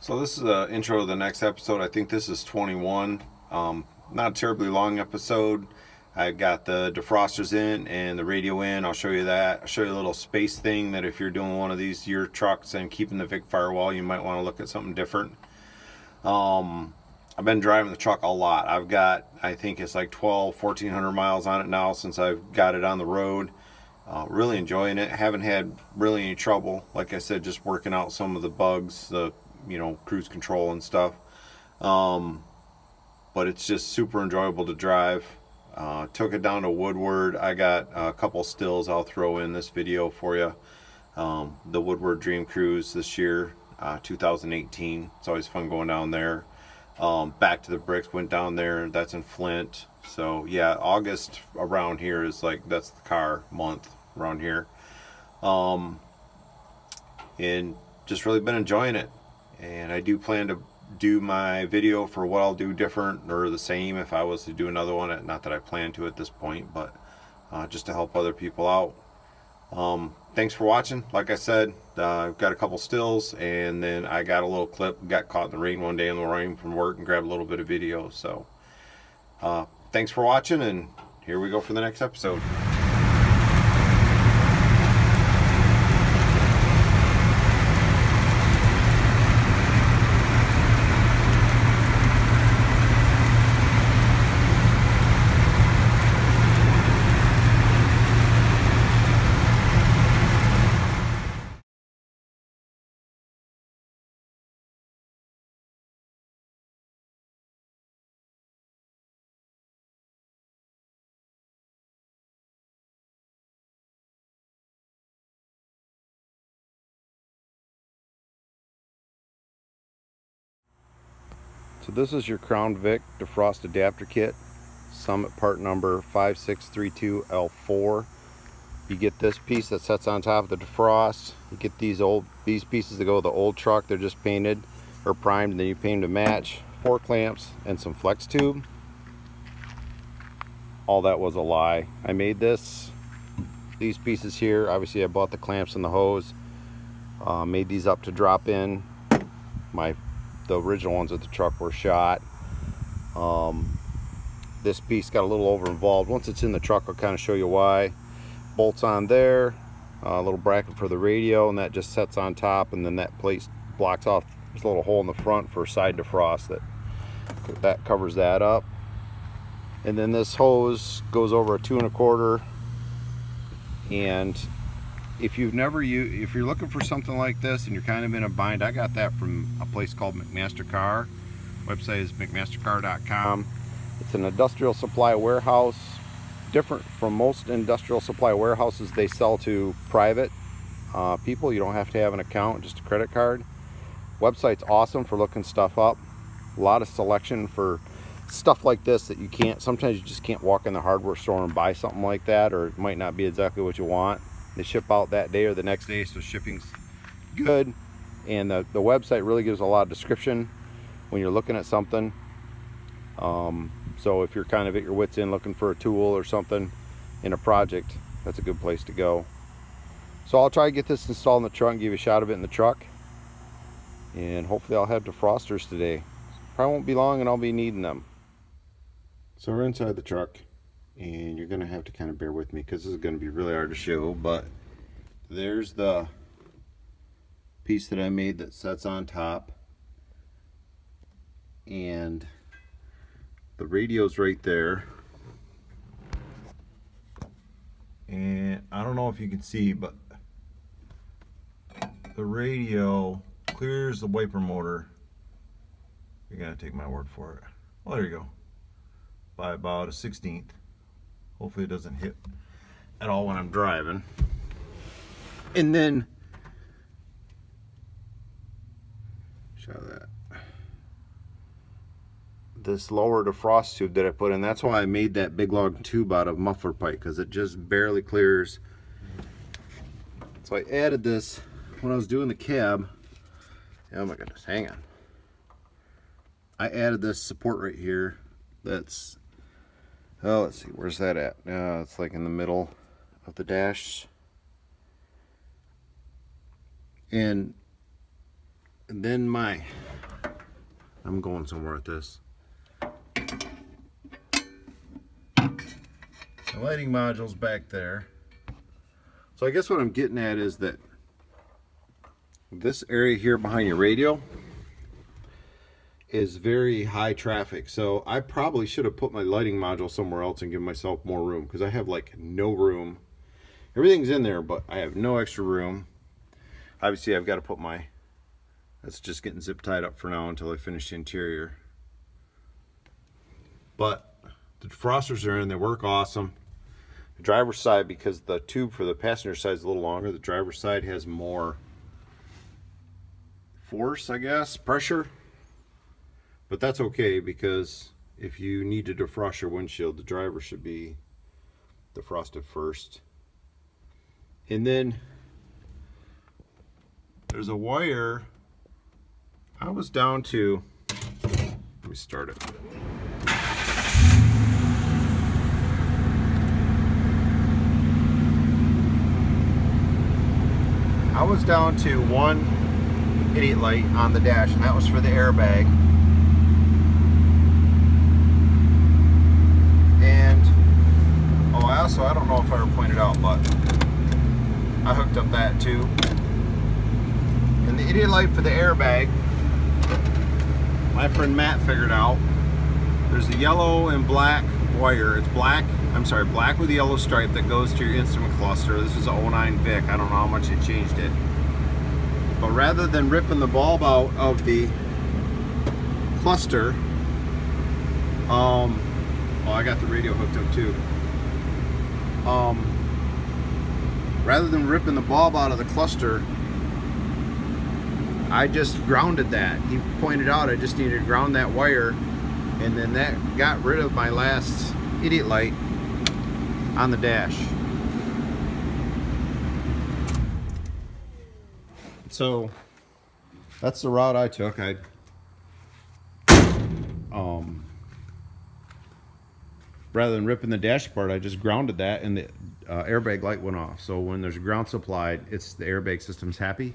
So this is the intro to the next episode. I think this is 21. Not a terribly long episode. I've got the defrosters in and the radio in. I'll show you that. I'll show you a little space thing that if you're doing one of these year trucks and keeping the Vic firewall, you might want to look at something different. I've been driving the truck a lot. I've got, I think it's like 1,400 miles on it now since I've got it on the road. Really enjoying it. Haven't had really any trouble. Like I said, just working out some of the bugs, the cruise control and stuff. But it's just super enjoyable to drive. Took it down to Woodward. I got a couple stills I'll throw in this video for you. The Woodward Dream Cruise this year, 2018. It's always fun going down there. Back to the Bricks, went down there. That's in Flint. So yeah, August around here is like, that's the car month around here. And just really been enjoying it. And I do plan to do my video for what I'll do different or the same if I was to do another one. Not that I plan to at this point, but just to help other people out. Thanks for watching. Like I said, I've got a couple stills, and then I got a little clip. Got caught in the rain one day in the rain from work and grabbed a little bit of video. So thanks for watching, and here we go for the next episode. So this is your Crown Vic defrost adapter kit, Summit part number 5632L4. You get this piece that sets on top of the defrost. You get these pieces that go with the old truck. They're just painted or primed, and then you paint them to match. 4 clamps and some flex tube. All that was a lie. I made these pieces here. Obviously I bought the clamps and the hose. Made these up to drop in. The original ones of the truck were shot. This piece got a little over involved. Once it's in the truck, I'll kind of show you why. Bolts on there, a little bracket for the radio, and that just sets on top, and then that plate blocks off. There's a little hole in the front for side defrost that covers that up. And then this hose goes over a 2 1/4. And if you're looking for something like this and you're kind of in a bind, I got that from a place called McMaster-Carr. Website is mcmastercar.com. It's an industrial supply warehouse. Different from most industrial supply warehouses, they sell to private people. You don't have to have an account, just a credit card. Website's awesome for looking stuff up. A lot of selection for stuff like this that you can't, sometimes you just can't walk in the hardware store and buy something like that, or it might not be exactly what you want. They ship out that day or the next day, so shipping's good. And the website really gives a lot of description when you're looking at something. So if you're kind of at your wits end looking for a tool or something in a project, that's a good place to go. So I'll try to get this installed in the truck and give you a shot of it in the truck. And hopefully I'll have defrosters today. Probably won't be long and I'll be needing them. So we're inside the truck, and you're gonna have to kind of bear with me because this is gonna be really hard to show, but there's the piece that I made that sets on top, and the radio's right there. And I don't know if you can see, but the radio clears the wiper motor. You're gonna take my word for it. Well, there you go. By about a 1/16. Hopefully it doesn't hit at all when I'm driving. And then, show that. This lower defrost tube that I put in, that's why I made that big long tube out of muffler pipe, because it just barely clears. So I added this when I was doing the cab. Oh my goodness, hang on. I added this support right here. That's, oh, let's see, where's that at? It's like in the middle of the dash. And then my I'm going somewhere with this. The lighting module's back there. So I guess what I'm getting at is that this area here behind your radio is very high traffic. So I probably should have put my lighting module somewhere else and give myself more room, because I have like no room. Everything's in there, but I have no extra room. Obviously I've got to put my, that's just getting zip tied up for now until I finish the interior. But the defrosters are in, they work awesome. The driver's side, because the tube for the passenger side is a little longer, the driver's side has more force, I guess, pressure. But that's okay, because if you need to defrost your windshield, the driver should be defrosted first. And then there's a wire. I was down to, let me start it. I was down to one idiot light on the dash, and that was for the airbag. And I don't know if I ever pointed out, but I hooked up that too. And the idiot light for the airbag, my friend Matt figured out. There's a yellow and black wire. It's black, black with a yellow stripe that goes to your instrument cluster. This is a 09 Vic. I don't know how much they changed it. But rather than ripping the bulb out of the cluster, oh, I got the radio hooked up too. Rather than ripping the bulb out of the cluster, I just grounded that. He pointed out I just needed to ground that wire, and then that got rid of my last idiot light on the dash. So that's the route I took. Rather than ripping the dash apart, I just grounded that, and the airbag light went off. So when there's a ground supplied, it's the airbag system's happy,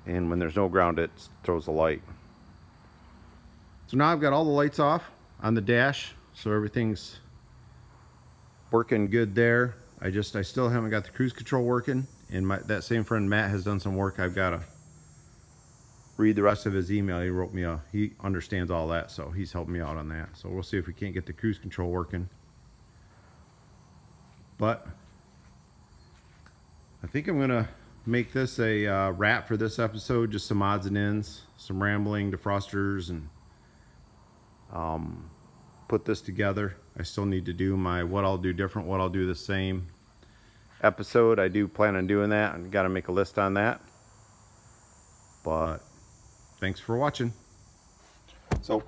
and when there's no ground, it throws the light. So now I've got all the lights off on the dash, so everything's working good there. I still haven't got the cruise control working, and that same friend Matt has done some work. I've got to read the rest of his email. He wrote me he understands all that, so he's helped me out on that. So we'll see if we can't get the cruise control working. But I think I'm gonna make this a wrap for this episode. Just some odds and ends, some rambling, defrosters, and put this together. I still need to do my what I'll do different, what I'll do the same episode. I do plan on doing that. I've got to make a list on that. But thanks for watching. So